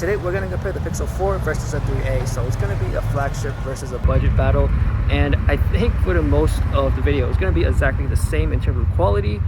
Today we're going to compare the Pixel 4 versus the 3a, so it's going to be a flagship versus a budget battle, and I think for the most of the video it's going to be exactly the same in terms of quality.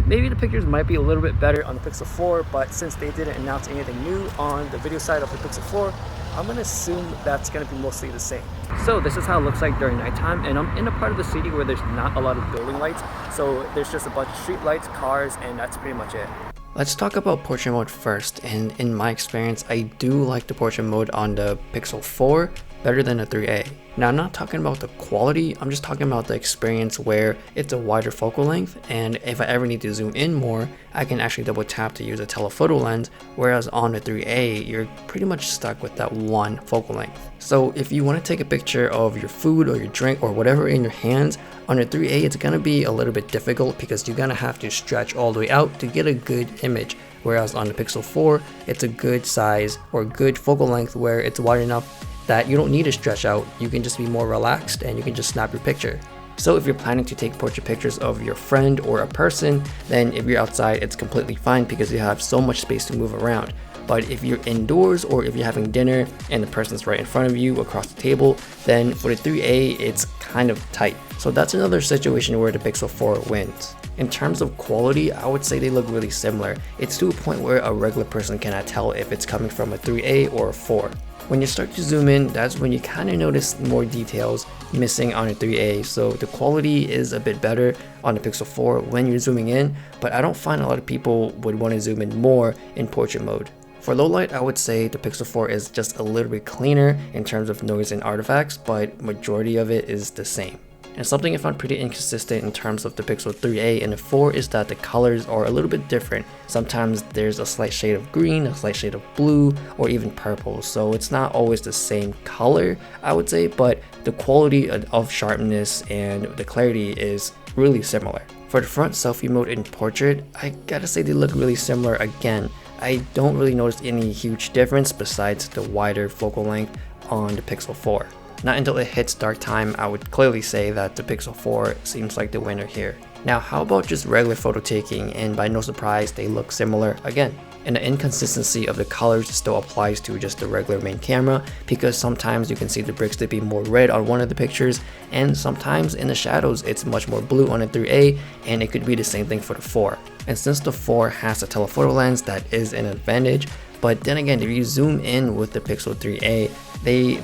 Maybe the pictures might be a little bit better on the Pixel 4, but since they didn't announce anything new on the video side of the Pixel 4, I'm going to assume that's going to be mostly the same. So this is how it looks like during nighttime, and I'm in a part of the city where there's not a lot of building lights, so there's just a bunch of street lights, cars, and that's pretty much it. Let's talk about Porsche Mode first, and in my experience, I do like the Porsche Mode on the Pixel 4 better than the 3a. Now, I'm not talking about the quality, I'm just talking about the experience where it's a wider focal length, and if I ever need to zoom in more, I can actually double tap to use a telephoto lens, whereas on the 3a, you're pretty much stuck with that one focal length. So if you want to take a picture of your food or your drink or whatever in your hands, on the 3a it's going to be a little bit difficult because you're going to have to stretch all the way out to get a good image, whereas on the Pixel 4, it's a good size or good focal length where it's wide enough that you don't need to stretch out, you can just be more relaxed and you can just snap your picture. So if you're planning to take portrait pictures of your friend or a person, then if you're outside it's completely fine because you have so much space to move around. But if you're indoors or if you're having dinner and the person's right in front of you across the table, then for the 3a it's kind of tight. So that's another situation where the Pixel 4 wins. In terms of quality, I would say they look really similar. It's to a point where a regular person cannot tell if it's coming from a 3a or a 4. When you start to zoom in, that's when you kind of notice more details missing on a 3a, so the quality is a bit better on the Pixel 4 when you're zooming in, but I don't find a lot of people would want to zoom in more in portrait mode. For low light, I would say the Pixel 4 is just a little bit cleaner in terms of noise and artifacts, but majority of it is the same. And something I found pretty inconsistent in terms of the Pixel 3a and the 4 is that the colors are a little bit different. Sometimes there's a slight shade of green, a slight shade of blue, or even purple. So it's not always the same color, I would say, but the quality of sharpness and the clarity is really similar. For the front selfie mode in portrait, I gotta say they look really similar again. I don't really notice any huge difference besides the wider focal length on the Pixel 4. Not until it hits dark time, I would clearly say that the Pixel 4 seems like the winner here. Now, how about just regular photo taking, and by no surprise, they look similar again. And the inconsistency of the colors still applies to just the regular main camera, because sometimes you can see the bricks to be more red on one of the pictures, and sometimes in the shadows it's much more blue on the 3a, and it could be the same thing for the 4. And since the 4 has a telephoto lens, that is an advantage. But then again, if you zoom in with the Pixel 3a,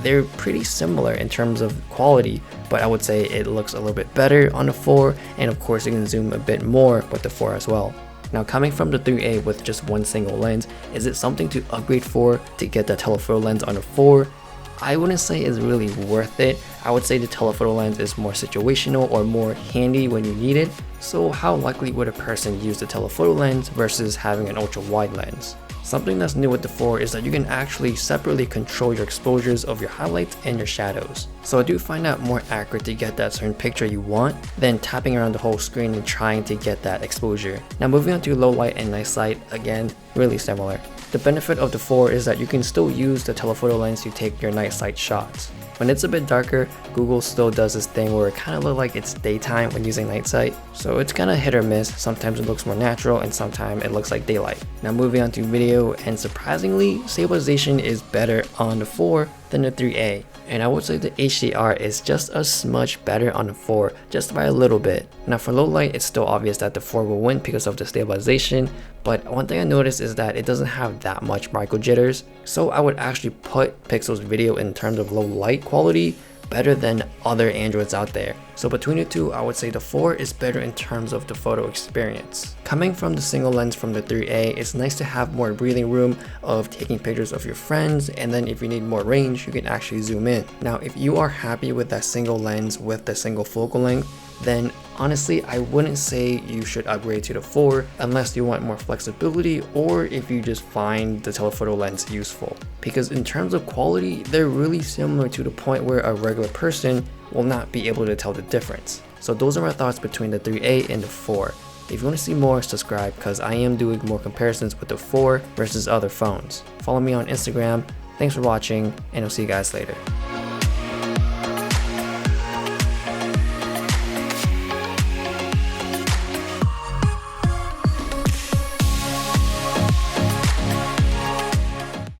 they're pretty similar in terms of quality, but I would say it looks a little bit better on the 4, and of course you can zoom a bit more with the 4 as well. Now, coming from the 3a with just one single lens, is it something to upgrade for to get the telephoto lens on the 4? I wouldn't say it's really worth it. I would say the telephoto lens is more situational or more handy when you need it. So how likely would a person use the telephoto lens versus having an ultra wide lens? Something that's new with the 4 is that you can actually separately control your exposures of your highlights and your shadows. So I do find that more accurate to get that certain picture you want than tapping around the whole screen and trying to get that exposure. Now, moving on to low light and night sight, again, really similar. The benefit of the 4 is that you can still use the telephoto lens to take your night sight shots. When it's a bit darker, Google still does this thing where it kind of looks like it's daytime when using night sight. So it's kind of hit or miss. Sometimes it looks more natural and sometimes it looks like daylight. Now, moving on to video, and surprisingly, stabilization is better on the 4 than the 3a. And I would say the HDR is just a smudge better on the 4, just by a little bit. Now, for low light, it's still obvious that the 4 will win because of the stabilization, but one thing I noticed is that it doesn't have that much micro jitters. So I would actually put Pixel's video in terms of low light quality better than other Androids out there. So between the two, I would say the 4 is better in terms of the photo experience. Coming from the single lens from the 3a, it's nice to have more breathing room of taking pictures of your friends, and then if you need more range, you can actually zoom in. Now, if you are happy with that single lens with the single focal length, then honestly, I wouldn't say you should upgrade to the 4 unless you want more flexibility or if you just find the telephoto lens useful. Because in terms of quality, they're really similar to the point where a regular person will not be able to tell the difference. So those are my thoughts between the 3a and the 4. If you want to see more, subscribe because I am doing more comparisons with the 4 versus other phones. Follow me on Instagram. Thanks for watching, and I'll see you guys later.